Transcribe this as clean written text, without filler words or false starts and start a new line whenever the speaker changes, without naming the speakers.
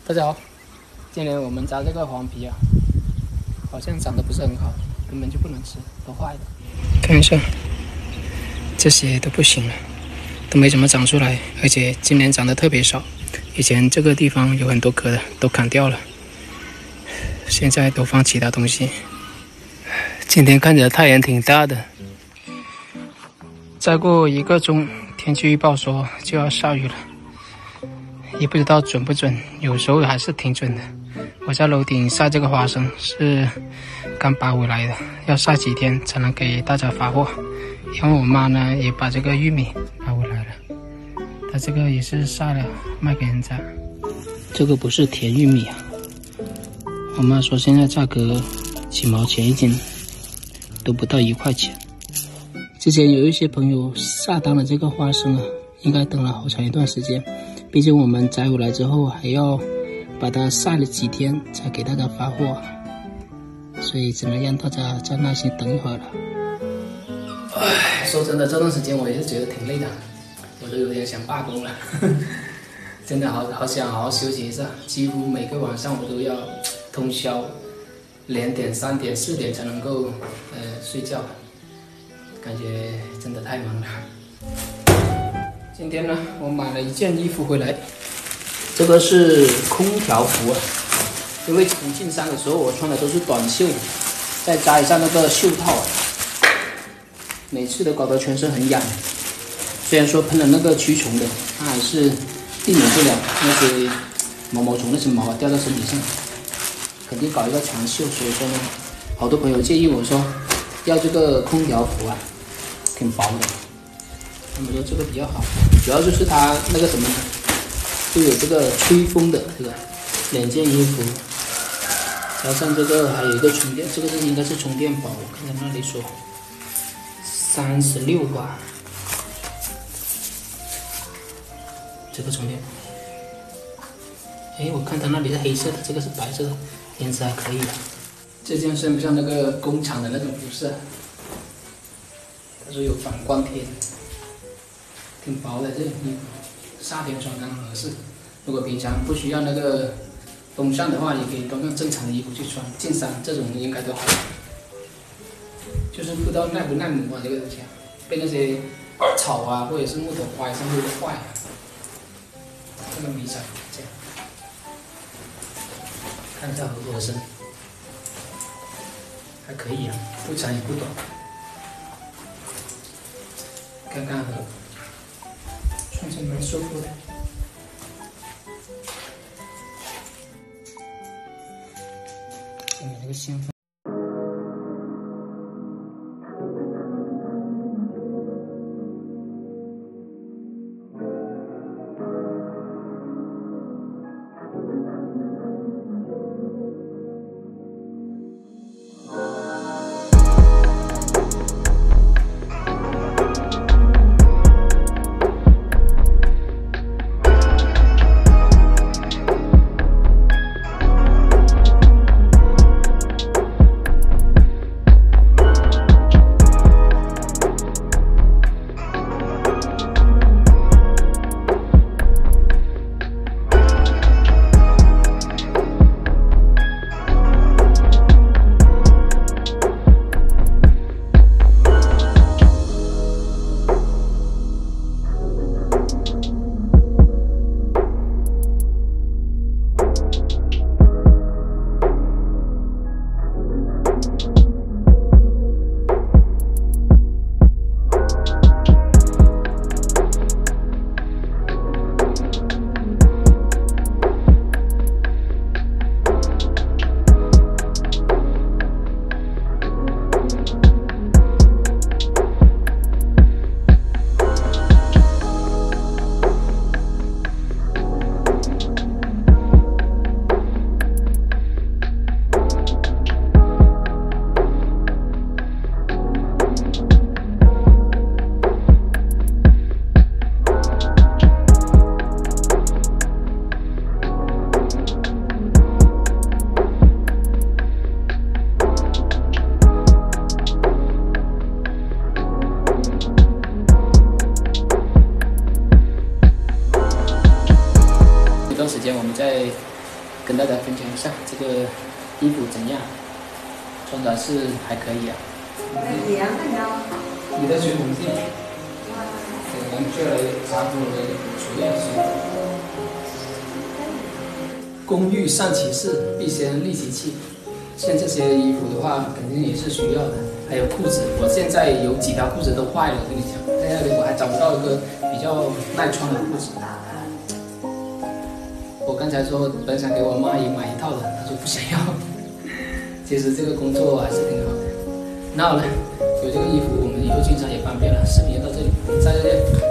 大家好，今年我们家这个黄皮啊，好像长得不是很好，根本就不能吃，都坏了。看一下，这些都不行了，都没怎么长出来，而且今年长得特别少。以前这个地方有很多棵的，都砍掉了，现在都放其他东西。今天看着太阳挺大的，再过1个钟，天气预报说就要下雨了。也不知道准不准，有时候还是挺准的。我在楼顶晒这个花生是刚拔回来的，要晒几天才能给大家发货。因为我妈呢也把这个玉米拔回来了，她这个也是晒了卖给人家。这个不是甜玉米啊，我妈说现在价格几毛钱一斤，都不到1块钱。之前有一些朋友下单了这个花生啊，应该等了好长一段时间。毕竟我们摘回来之后还要把它晒了几天才给大家发货，所以只能让大家再耐心等一会儿了。说真的，这段时间我也是觉得挺累的，我都有点想罢工了。真的好想好好休息一下，几乎每个晚上我都要通宵2点、3点、4点才能够睡觉，感觉真的太忙了。今天呢，我买了一件衣服回来，这个是空调服啊。因为重庆山的时候我穿的都是短袖，再加一下那个袖套啊，每次都搞得全身很痒。虽然说喷了那个驱虫的，它还是避免不了那些毛虫那些毛啊掉到身体上，肯定搞一个长袖。所以说呢，好多朋友建议我说要这个空调服啊，挺薄的。他们说这个比较好，主要就是它那个什么，就有这个吹风的这个2件衣服，加上这个还有一个充电，这个应该是充电宝，我看他那里说36瓦，这个充电宝。哎，我看它那里是黑色的，这个是白色的，颜值还可以的。这件像不像那个工厂的那种服饰？它是有反光贴的。挺薄的这种衣服，夏天穿刚合适。如果平常不需要那个风扇的话，也可以当正常的衣服去穿。进山这种应该都还好，就是不知道耐不耐磨啊，这个东西啊，被那些草啊或者是木头刮上会坏啊。这个迷彩这样，看一下合不合身，还可以啊，不长也不短，刚刚好。穿起来蛮舒服的。有那个香氛。跟大家分享一下这个衣服怎样，穿着是还可以啊。你的水桶地，咱们这来查出我的主要水桶。工欲善其事，必先利其器。像这些衣服的话，肯定也是需要的。还有裤子，我现在有几条裤子都坏了，我跟你讲，在那里我还找不到一个比较耐穿的裤子。我刚才说本想给我妈也买一套的，她说不想要。其实这个工作还是挺好的。那好了，有这个衣服，我们以后经常也方便了。视频就到这里，再见。